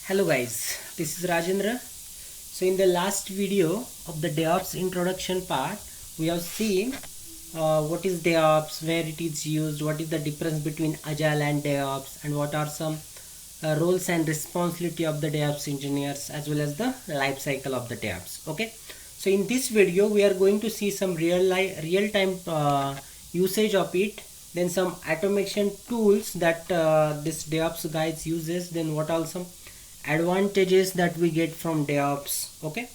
Hello guys, this is Rajendra. So in the last video of the DevOps introduction part, we have seen what is DevOps, where it is used, what is the difference between Agile and DevOps, and what are some roles and responsibility of the DevOps engineers, as well as the life cycle of the DevOps. Okay, so in this video we are going to see some real-time usage of it, then some automation tools that this DevOps guys uses, then what are some advantages that we get from DevOps. Okay,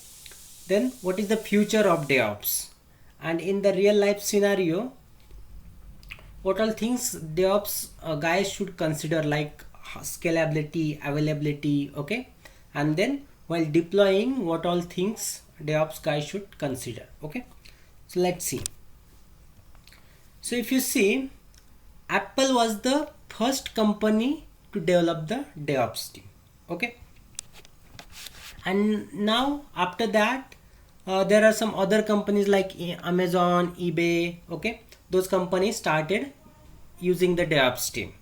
then what is the future of DevOps, and in the real life scenario what all things DevOps guys should consider, like scalability, availability. Okay, and then while deploying, what all things DevOps guys should consider. Okay, so let's see. So if you see, Apple was the first company to develop the DevOps team. Okay, and now after that there are some other companies like Amazon, eBay. Okay, those companies started using the DevOps team.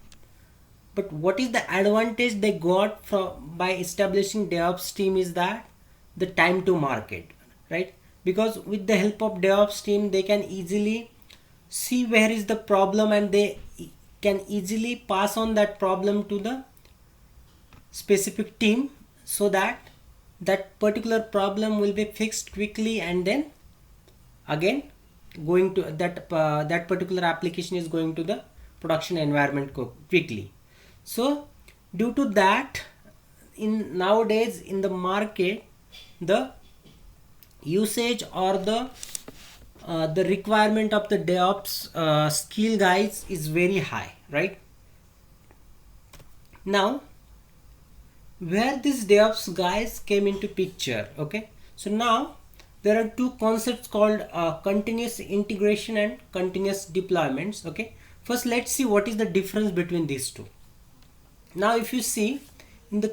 But what is the advantage they got from by establishing DevOps team is that the time to market, right? Because with the help of DevOps team they can easily see where is the problem, and they can easily pass on that problem to the specific team, so that that particular problem will be fixed quickly, and then again going to that particular application is going to the production environment quickly. So due to that, in nowadays in the market, the usage or the requirement of the DevOps skill guys is very high, right? Now where this DevOps guys came into picture. Okay, so now there are two concepts called continuous integration and continuous deployments. Okay, first let's see what is the difference between these two. Now if you see in the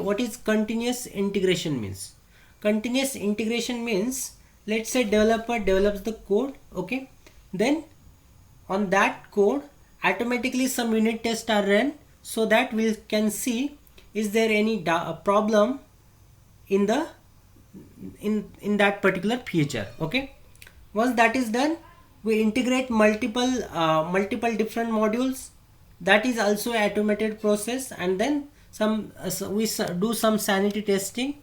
what is continuous integration means? Continuous integration means, let's say developer develops the code. Okay, then on that code automatically some unit tests are run, so that we can see is there any problem in the in that particular feature. Okay, once that is done, we integrate multiple different modules. That is also an automated process, and then we do some sanity testing,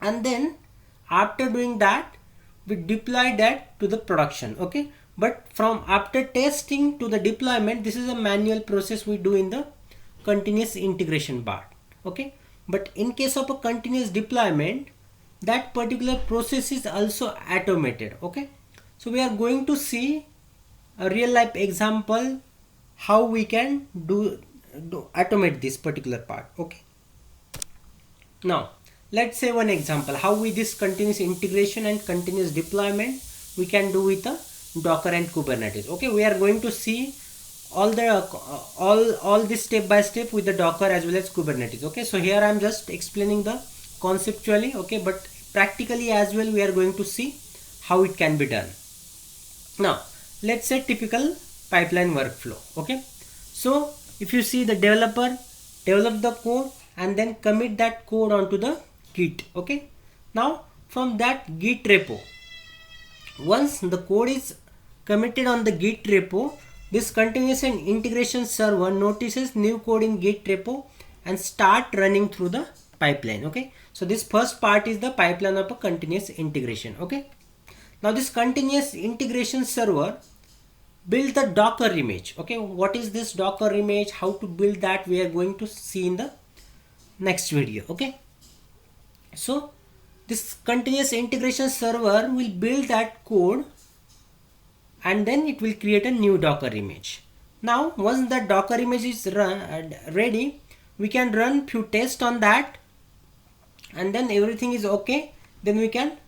and then after doing that we deploy that to the production. Okay, but from after testing to the deployment, this is a manual process we do in the continuous integration part. Okay, but in case of a continuous deployment, that particular process is also automated. Okay, so we are going to see a real life example how we can do automate this particular part. Okay, now let's say one example how we this continuous integration and continuous deployment we can do with a Docker and Kubernetes. Okay, we are going to see all this step by step with the Docker as well as Kubernetes. Okay, so here I am just explaining the conceptually. Okay, but practically as well we are going to see how it can be done. Now let's say typical pipeline workflow. Okay, so if you see, the developer develop the code and then commit that code onto the Git. Okay, now from that Git repo, once the code is committed on the Git repo, this continuous and integration server notices new code in Git repo and start running through the pipeline. Okay, so this first part is the pipeline of a continuous integration. Okay, now this continuous integration server build the Docker image. Okay, what is this Docker image, how to build that, we are going to see in the next video. Okay, so this continuous integration server will build that code, and then it will create a new Docker image. Now once the Docker image is ready, we can run few tests on that, and then everything is okay. Then we can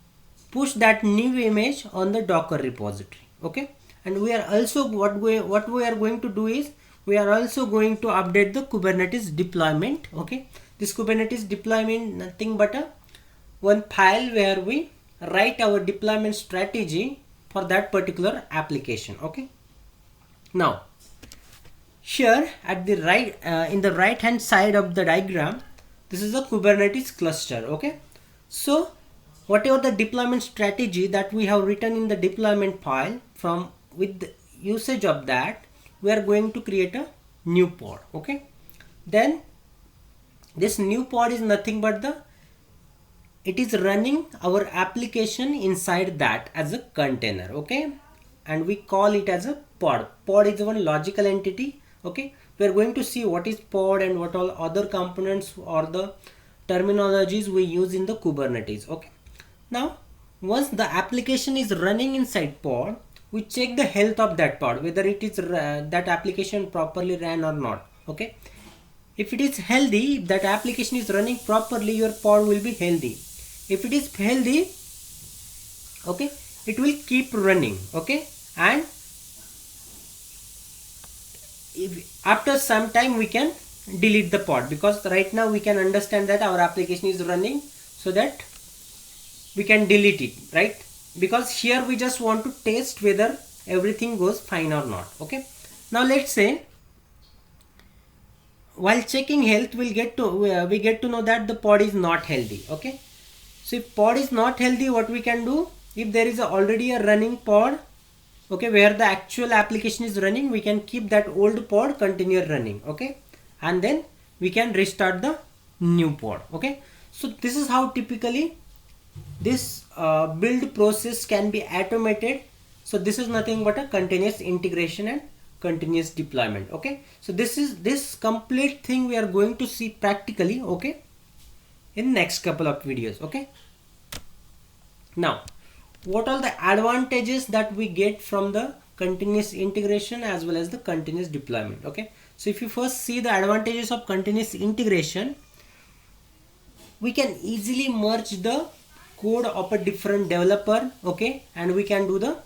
push that new image on the Docker repository. Okay, and we are also what we are going to do is we are also going to update the Kubernetes deployment. Okay, this Kubernetes deployment nothing but a one file where we write our deployment strategy for that particular application. Okay, now here at the right in the right hand side of the diagram This is a Kubernetes cluster. Okay, so whatever the deployment strategy that we have written in the deployment file, from with the usage of that we are going to create a new pod. Okay, then this new pod is nothing but it is running our application inside that as a container. Okay, and we call it as a pod is one logical entity. Okay, we are going to see what is pod and what all other components or the terminologies we use in the Kubernetes. Okay, now once the application is running inside pod, we check the health of that pod, whether it is that application properly ran or not. Okay, if it is healthy, if that application is running properly, your pod will be healthy. If it is healthy, okay, it will keep running. Okay, and if after some time we can delete the pod, because right now we can understand that our application is running, so that we can delete it, right? Because here we just want to test whether everything goes fine or not. Okay, now let's say while checking health we get to know that the pod is not healthy. Okay, so if pod is not healthy, what we can do, if there is already a running pod, okay, where the actual application is running, we can keep that old pod continue running. Okay, and then we can restart the new pod. Okay, so this is how typically this build process can be automated. So this is nothing but a continuous integration and continuous deployment. Okay, so this complete thing we are going to see practically, okay, in next couple of videos. Okay, now what are the advantages that we get from the continuous integration as well as the continuous deployment? Okay, so if you first see the advantages of continuous integration, we can easily merge the code of a different developer. Okay, and we can do the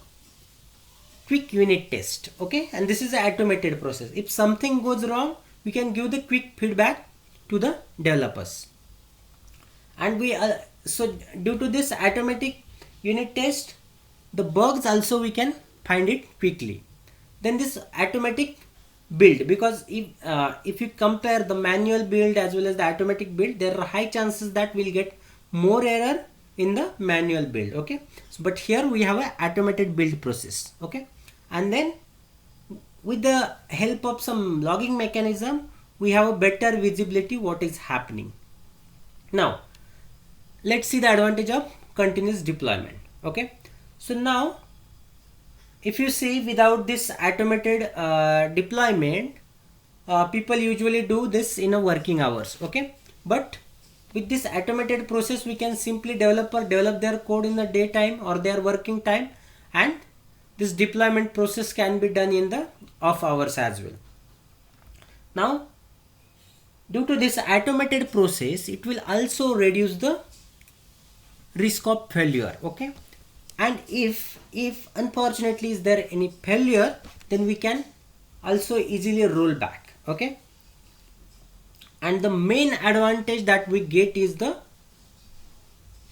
quick unit test. Okay, and this is an automated process. If something goes wrong, we can give the quick feedback to the developers, and we so due to this automatic unit test, the bugs also we can find it quickly. Then this automatic build, because if you compare the manual build as well as the automatic build, there are high chances that we'll get more error in the manual build. Okay, so, but here we have an automated build process. Okay, and then with the help of some logging mechanism, we have a better visibility what is happening. Now let's see the advantage of continuous deployment. Okay, so now if you see, without this automated deployment, people usually do this in a working hours. Okay, but with this automated process, we can simply develop their code in the daytime or their working time, and this deployment process can be done in the off hours as well. Now due to this automated process, it will also reduce the risk of failure. Okay, and if unfortunately is there any failure, then we can also easily roll back. Okay, and the main advantage that we get is the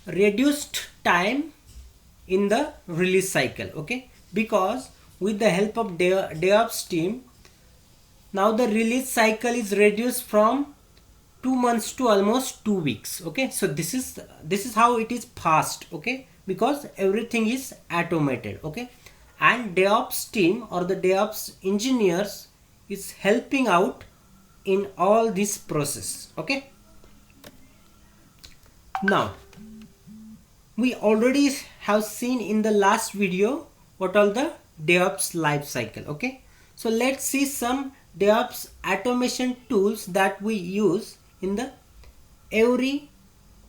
reduced time in the release cycle. Okay, because with the help of DevOps team, now the release cycle is reduced from 2 months to almost 2 weeks. Okay, so this is how it is fast. Okay, because everything is automated. Okay, and DevOps team or the DevOps engineers is helping out in all this process. Okay, now we already have seen in the last video what all the DevOps life cycle. Okay, so let's see some DevOps automation tools that we use in the every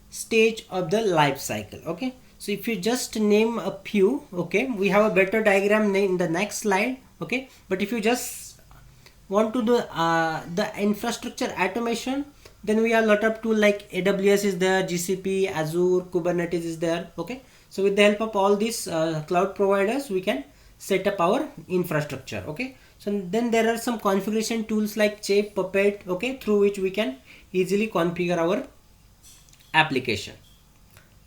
stage of the life cycle. Okay, so if you just name a few, okay, we have a better diagram in the next slide. Okay, but if you just want to do the infrastructure automation, then we have a lot of tools like AWS is there, GCP, Azure, Kubernetes is there. Okay, so with the help of all these cloud providers, we can set up our infrastructure. Okay, so then there are some configuration tools like Chef, Puppet, okay, through which we can easily configure our application.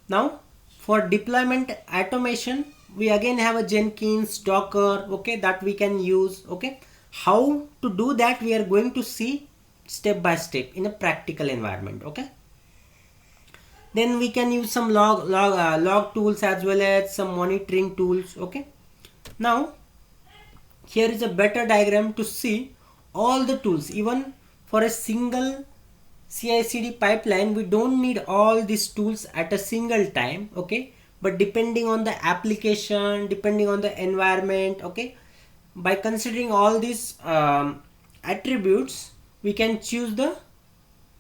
Now for deployment automation, we again have a Jenkins, Docker, okay, that we can use. Okay, how to do that we are going to see step by step in a practical environment. Okay, Then we can use some log tools as well as some monitoring tools. Okay, now here is a better diagram to see all the tools. Even for a single CI/CD pipeline, we don't need all these tools at a single time. Okay, but depending on the application, depending on the environment, okay, by considering all these attributes, we can choose the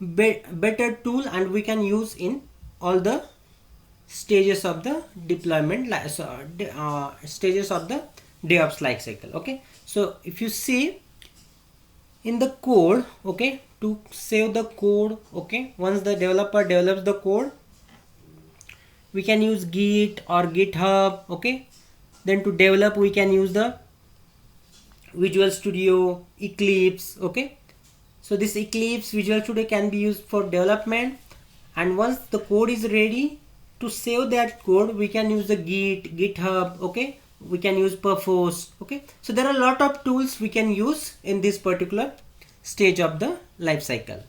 better tool and we can use in all the stages of the deployment, stages of the DevOps life cycle. Okay, so if you see in the code, okay, to save the code, okay, once the developer develops the code, we can use Git or GitHub. Okay, then to develop we can use the Visual Studio, Eclipse. Okay, so this Eclipse, Visual Studio can be used for development, and once the code is ready, to save that code we can use the GitHub. Okay, we can use Perforce. Okay, so there are a lot of tools we can use in this particular stage of the life cycle.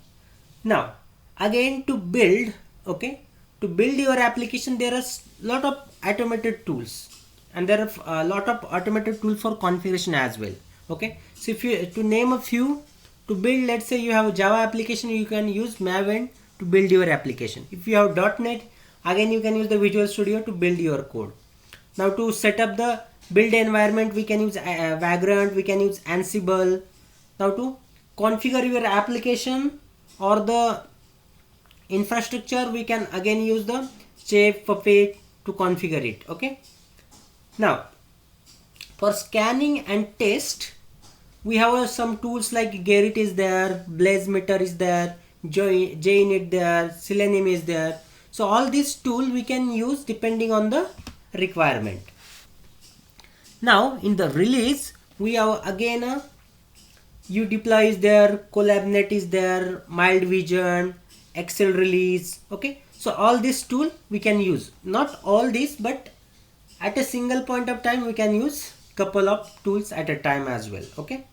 Now again, to build, okay, to build your application, there are a lot of automated tools, and there are a lot of automated tools for configuration as well. Okay, so if you to name a few, to build, let's say you have a Java application, you can use Maven to build your application. If you have .NET, again you can use the Visual Studio to build your code. Now to set up the build environment, we can use Vagrant, we can use Ansible. Now to configure your application or the infrastructure, we can again use the Chef, Puppet to configure it. Okay, now for scanning and test, we have some tools like Gerrit is there, BlazeMeter is there, JUnit there, Selenium is there. So all these tools we can use depending on the requirement. Now in the release, we have again a UDeploy is there, CollabNet is there, Mild Vision, Excel release. Okay, so all these tool we can use, not all these, but at a single point of time we can use couple of tools at a time as well. Okay,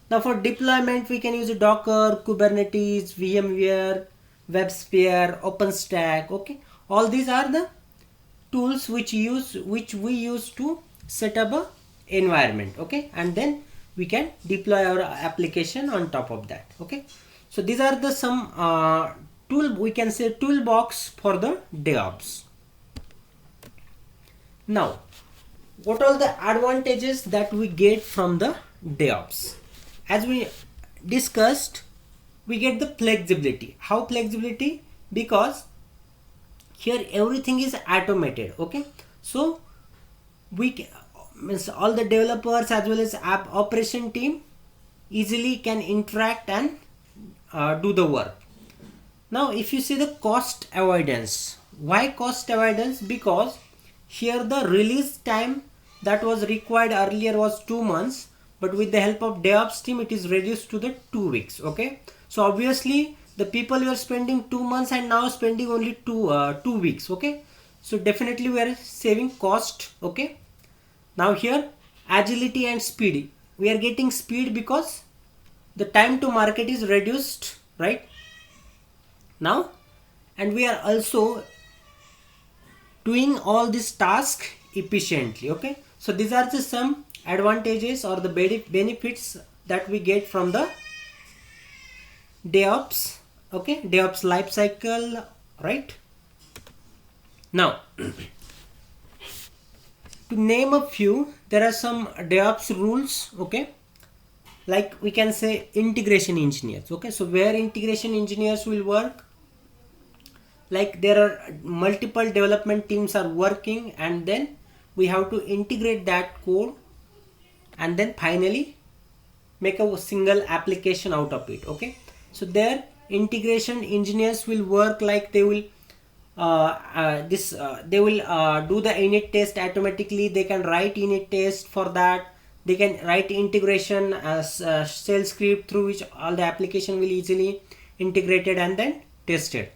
now for deployment we can use Docker, Kubernetes, VMware, WebSphere, OpenStack. Okay, all these are the tools which we use to set up a environment. Okay, and then we can deploy our application on top of that. Okay, so these are the some tool, we can say toolbox for the DevOps. Now what are the advantages that we get from the DevOps? As we discussed, we get the flexibility. How flexibility? Because here everything is automated. Okay, so we means all the developers as well as app operation team easily can interact and do the work. Now if you see the cost avoidance, why cost avoidance? Because here the release time that was required earlier was 2 months, but with the help of DevOps team it is reduced to the 2 weeks. Okay, so obviously the people were spending 2 months and now spending only 2 weeks. Okay, so definitely we are saving cost. Okay, now here agility and speed, we are getting speed because the time to market is reduced, right now, and we are also doing all this task efficiently. Okay, so these are just some advantages or the benefits that we get from the DevOps. Okay, DevOps life cycle, right? Now to name a few, there are some DevOps rules. Okay, like we can say integration engineers. Okay, so where integration engineers will work, like there are multiple development teams are working, and then we have to integrate that code and then finally make a single application out of it. Okay, so there integration engineers will work like they will they will do the unit test automatically. They can write unit test for that. They can write integration as shell script through which all the application will easily integrated and then tested.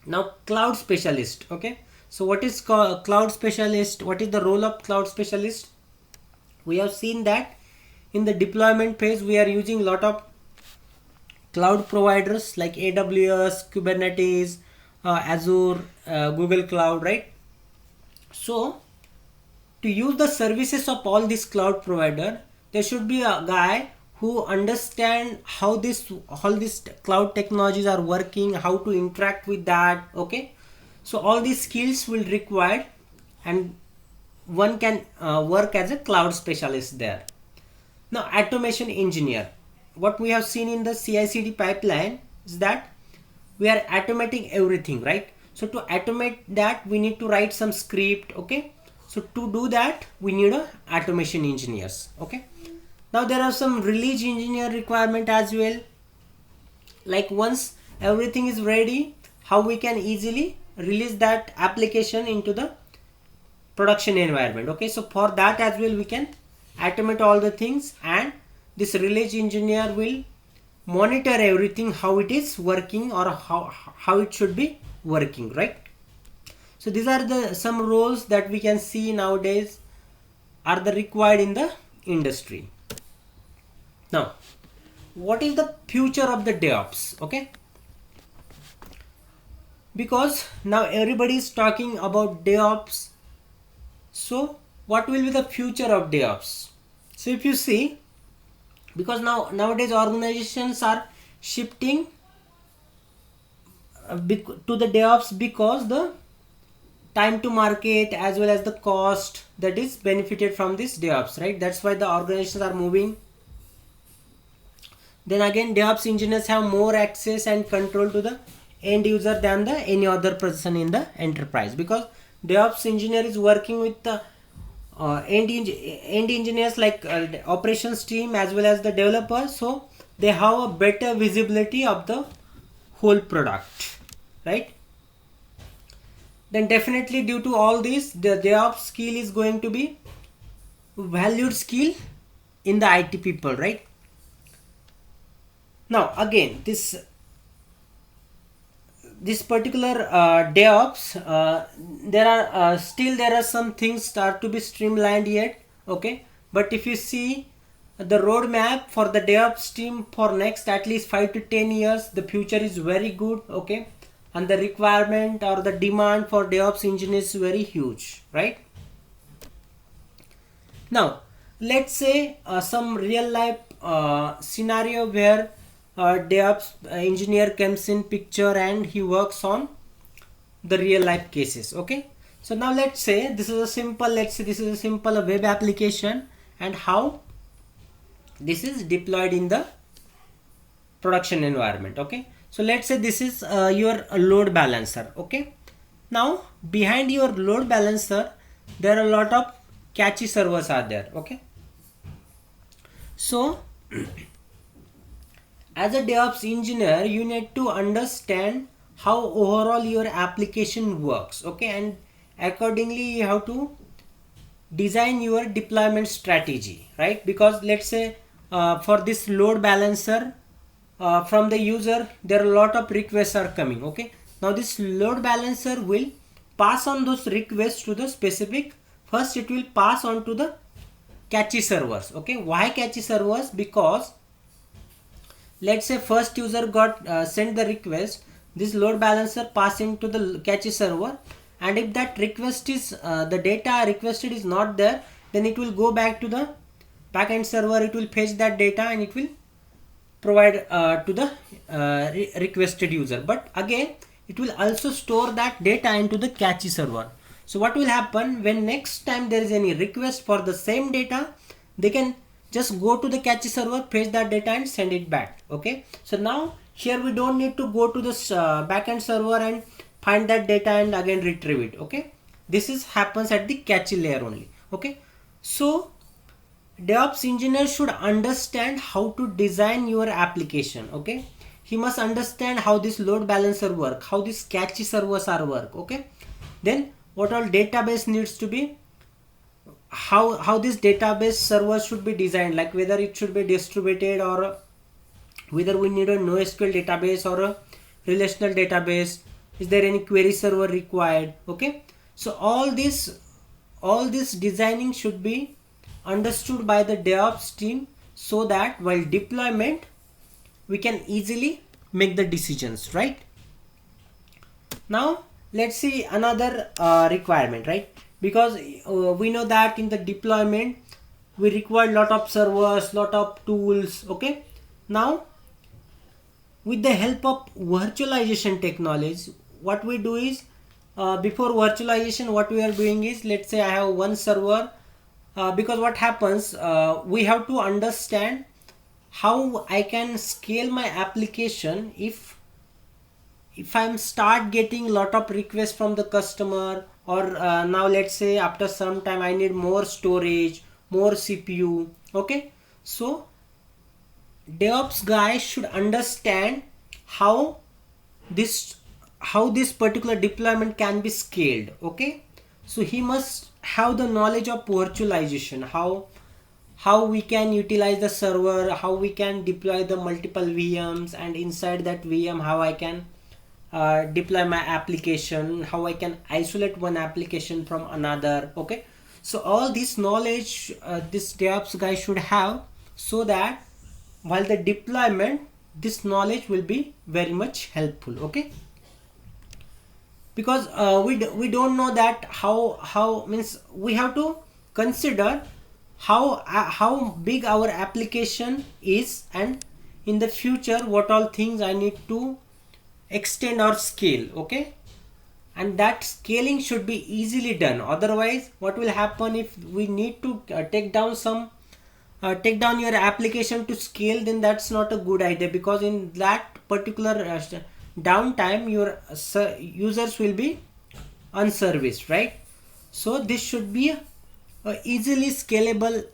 Now cloud specialist. Okay, so what is cloud specialist? What is the role of cloud specialist? We have seen that in the deployment phase we are using a lot of cloud providers like AWS, Kubernetes, Azure, Google Cloud, right? So to use the services of all these cloud provider, there should be a guy who understand how this all these cloud technologies are working, how to interact with that. Okay, so all these skills will required, and one can work as a cloud specialist there. Now automation engineer, what we have seen in the CI/CD pipeline is that we are automating everything, right? So to automate that, we need to write some script. Okay, so to do that we need a automation engineers. Okay, now there are some release engineer requirement as well, like once everything is ready, how we can easily release that application into the production environment. Okay, so for that as well we can automate all the things, and this release engineer will monitor everything how it is working, or how it should be working, right? So these are the some roles that we can see nowadays are the required in the industry. Now what is the future of the DevOps? Okay, because now everybody is talking about DevOps, so what will be the future of DevOps? So if you see, because nowadays organizations are shifting to the DevOps, because the time to market as well as the cost that is benefited from this DevOps, right? That's why the organizations are moving. Then again, DevOps engineers have more access and control to the end user than the any other person in the enterprise, because DevOps engineer is working with the end engineers, like operations team as well as the developers, so they have a better visibility of the whole product, right? Then definitely due to all this, the DevOps skill is going to be valued skill in the IT people, right? Now again, this particular DevOps, there are some things start to be streamlined yet. Okay, but if you see the roadmap for the DevOps team for next at least 5 to 10 years, the future is very good. Okay, and the requirement or the demand for DevOps engineers is very huge, right? Now let's say some real life scenario where DevOps engineer comes in picture and he works on the real life cases. Okay, so now let's say this is a simple web application, and how this is deployed in the production environment. Okay, so let's say this is your load balancer. Okay, now behind your load balancer there are a lot of cache servers are there. Okay, so as a DevOps engineer, you need to understand how overall your application works. Okay, and accordingly you have to design your deployment strategy, right? Because let's say for this load balancer, from the user there are a lot of requests are coming. Okay, now this load balancer will pass on those requests to the specific, first it will pass on to the cache servers. Okay, why cache servers? Because let's say first user got sent the request, this load balancer passing to the cache server, and if that request is the data requested is not there, then it will go back to the backend server, it will fetch that data and it will provide to the requested user. But again it will also store that data into the cache server. So what will happen, when next time there is any request for the same data, they can just go to the cache server, fetch that data and send it back. Okay, so now here we don't need to go to this backend server and find that data and again retrieve it. Okay, this is happens at the cache layer only. Okay, so DevOps engineer should understand how to design your application. Okay, he must understand how this load balancer work, how this cache servers are work. Okay, then what all database needs to be, how this database server should be designed, like whether it should be distributed or whether we need a NoSQL database or a relational database, is there any query server required. Okay, so all this designing should be understood by the DevOps team, so that while deployment we can easily make the decisions, right? Now let's see another requirement, right? Because we know that in the deployment we require lot of servers, lot of tools. Okay, now with the help of virtualization technology, what we do is, before virtualization what we are doing is, let's say I have one server, because what happens, we have to understand how I can scale my application if I'm start getting lot of requests from the customer, or now let's say after some time I need more storage, more CPU. Okay, so DevOps guy should understand how this how this particular deployment can be scaled. Okay, so he must have the knowledge of virtualization, how we can utilize the server, how we can deploy the multiple VMs, and inside that VM how I can deploy my application, how I can isolate one application from another. Okay, so all this knowledge this DevOps guy should have, so that while the deployment this knowledge will be very much helpful. Okay, because we don't know that how means we have to consider how big our application is, and in the future what all things I need to extend or scale. Okay, and that scaling should be easily done. Otherwise what will happen, if we need to take down your application to scale, then that's not a good idea, because in that particular downtime your users will be unserviced, right? So this should be a easily scalable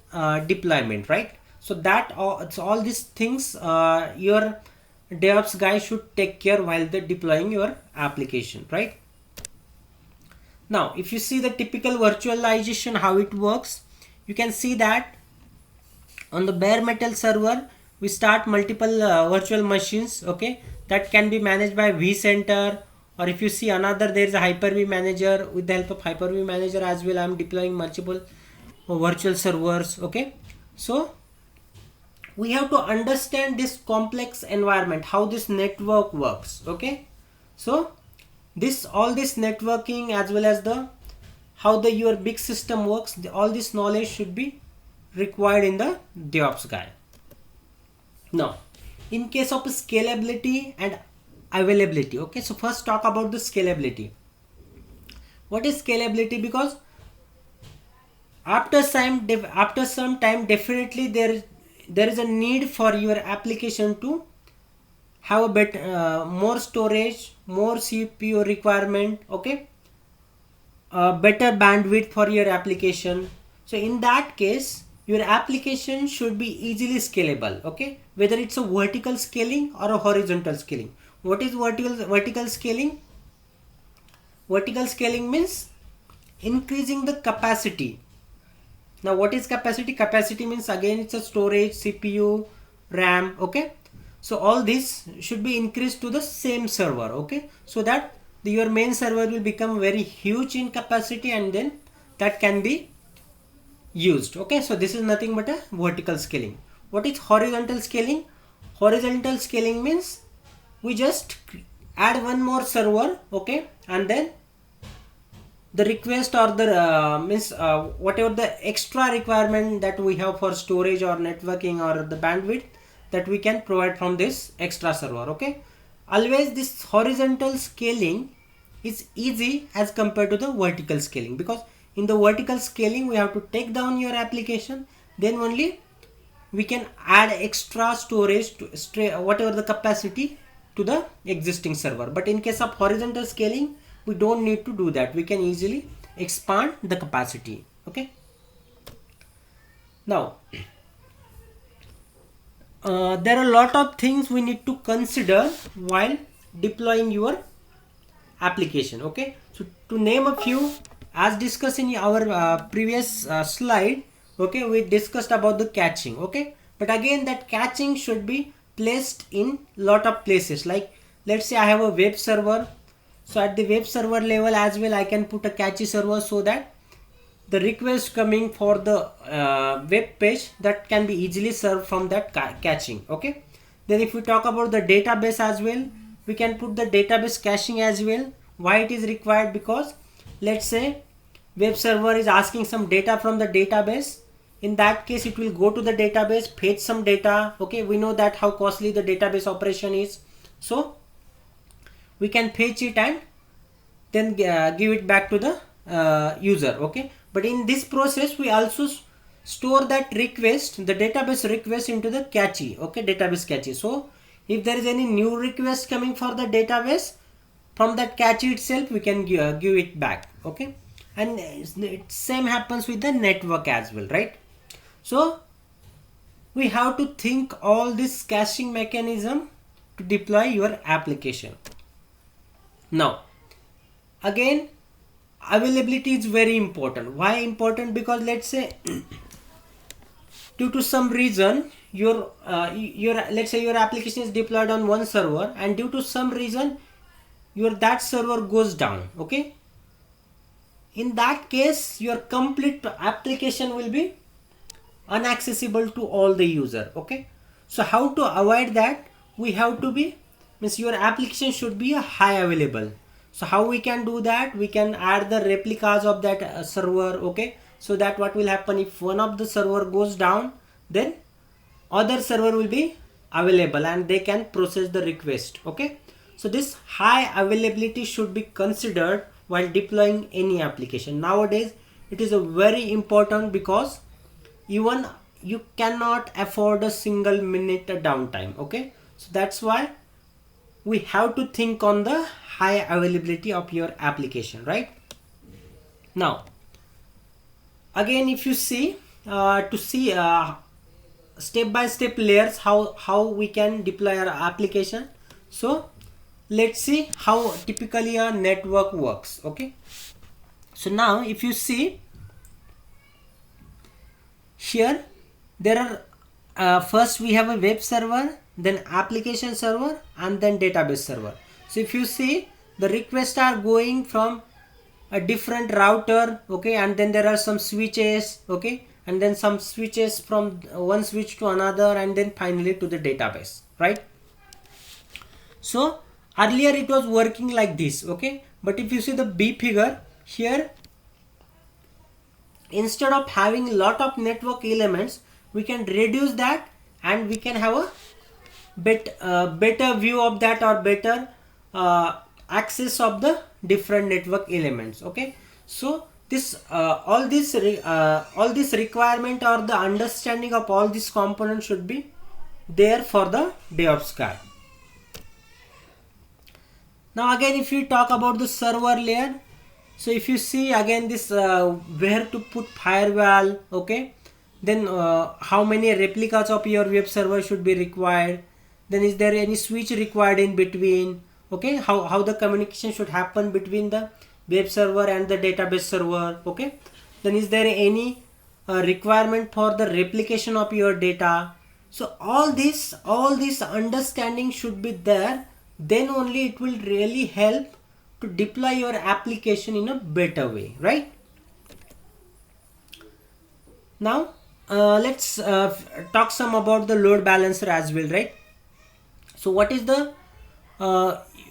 deployment, right? So that all these things your DevOps guy should take care while they deploying your application, right? Now if you see the typical virtualization how it works, you can see that on the bare metal server we start multiple virtual machines. Okay, that can be managed by vCenter, or if you see another, there is a Hyper-V manager. With the help of Hyper-V manager as well I am deploying multiple virtual servers. Okay, so we have to understand this complex environment, how this network works. Okay, so all this networking as well as the how the your big system works, all this knowledge should be required in the DevOps guy. Now in case of scalability and availability, okay, so first talk about the scalability. What is scalability? Because after some time definitely there is a need for your application to have a bit more storage, more CPU requirement. Okay, better bandwidth for your application. So in that case your application should be easily scalable. Okay, whether it's a vertical scaling or a horizontal scaling. What is vertical scaling? Vertical scaling means increasing the capacity. Now what is capacity? Capacity means again it's a storage, CPU, RAM. Okay, so all this should be increased to the same server. Okay, so that your main server will become very huge in capacity, and then that can be used. Okay, so this is nothing but a vertical scaling. What is horizontal scaling? Horizontal scaling means we just add one more server. Okay, and then the request or the means whatever the extra requirement that we have for storage or networking or the bandwidth, that we can provide from this extra server. Okay, always this horizontal scaling is easy as compared to the vertical scaling, because in the vertical scaling we have to take down your application, then only we can add extra storage to whatever the capacity to the existing server. But in case of horizontal scaling we don't need to do that, we can easily expand the capacity. Okay, now there are a lot of things we need to consider while deploying your application. Okay, so to name a few, as discussed in our previous slide, okay, we discussed about the caching. Okay, but again that caching should be placed in lot of places. Like let's say I have a web server, so at the web server level as well I can put a cache server, so that the request coming for the web page, that can be easily served from that caching. Okay, then if we talk about the database as well, we can put the database caching as well. Why it is required? Because let's say web server is asking some data from the database. In that case, it will go to the database, fetch some data. Okay, we know that how costly the database operation is. So we can fetch it and then give it back to the user. Okay, but in this process we also store that request, the database request, into the cache. Okay, database cache. So if there is any new request coming for the database, from that cache itself we can give it back. Okay, and same happens with the network as well, right? So we have to think all this caching mechanism to deploy your application. Now again, availability is very important. Why important? Because let's say due to some reason your let's say your application is deployed on one server, and due to some reason that server goes down. Okay, in that case your complete application will be inaccessible to all the user. Okay, so how to avoid that? We have to be, means your application should be a high available. So how we can do that? We can add the replicas of that server. Okay, so that what will happen, if one of the server goes down, then other server will be available and they can process the request. Okay, so this high availability should be considered while deploying any application. Nowadays it is a very important, because even you cannot afford a single minute downtime. Okay, so that's why we have to think on the high availability of your application, right? Now again, if you see to see step by step layers how we can deploy our application. So let's see how typically a network works. Okay, so now if you see here, there are first we have a web server, then application server, and then database server. So if you see, the requests are going from a different router. Okay, and then there are some switches. Okay, and then some switches from one switch to another, and then finally to the database, right? So earlier it was working like this. Okay, but if you see the B figure here, instead of having a lot of network elements, we can reduce that and we can have a better view of that, or better access of the different network elements. Okay, so this all this requirement or the understanding of all these components should be there for the DevOps guy. Now again, if you talk about the server layer, so if you see again this where to put firewall. Okay, then how many replicas of your web server should be required, then is there any switch required in between. Okay, how the communication should happen between the web server and the database server. Okay, then is there any requirement for the replication of your data. So all this understanding should be there, then only it will really help to deploy your application in a better way, right? Now let's talk some about the load balancer as well, right? So what is the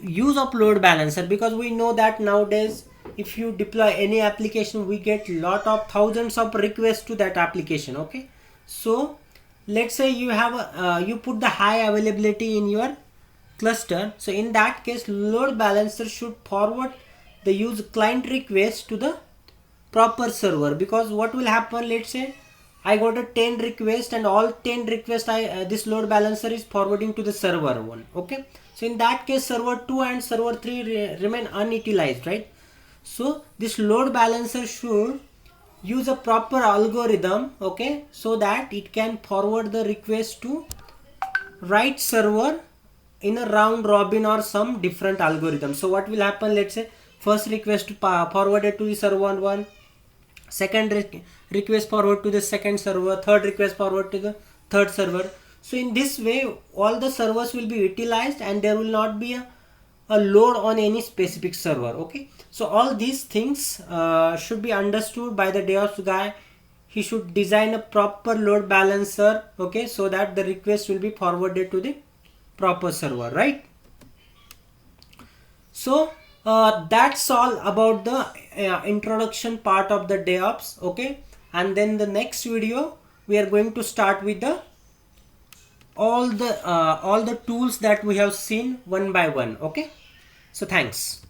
use of load balancer? Because we know that nowadays if you deploy any application, we get lot of thousands of requests to that application. Okay, so let's say you have you put the high availability in your cluster. So in that case, load balancer should forward the use client request to the proper server. Because what will happen, let's say I got a 10 request and all 10 requests this load balancer is forwarding to the server 1. Okay, so in that case server 2 and server 3 remain unutilized, right? So this load balancer should use a proper algorithm. Okay, so that it can forward the request to right server in a round robin or some different algorithm. So what will happen, let's say first request forwarded to the server 1, second request forward to the second server, third request forward to the third server. So in this way all the servers will be utilized and there will not be a load on any specific server. Okay, so all these things should be understood by the DevOps guy. He should design a proper load balancer. Okay, so that the request will be forwarded to the proper server, right? So That's all about the introduction part of the DevOps. Okay, and then the next video we are going to start with the all the tools that we have seen one by one. Okay, so thanks.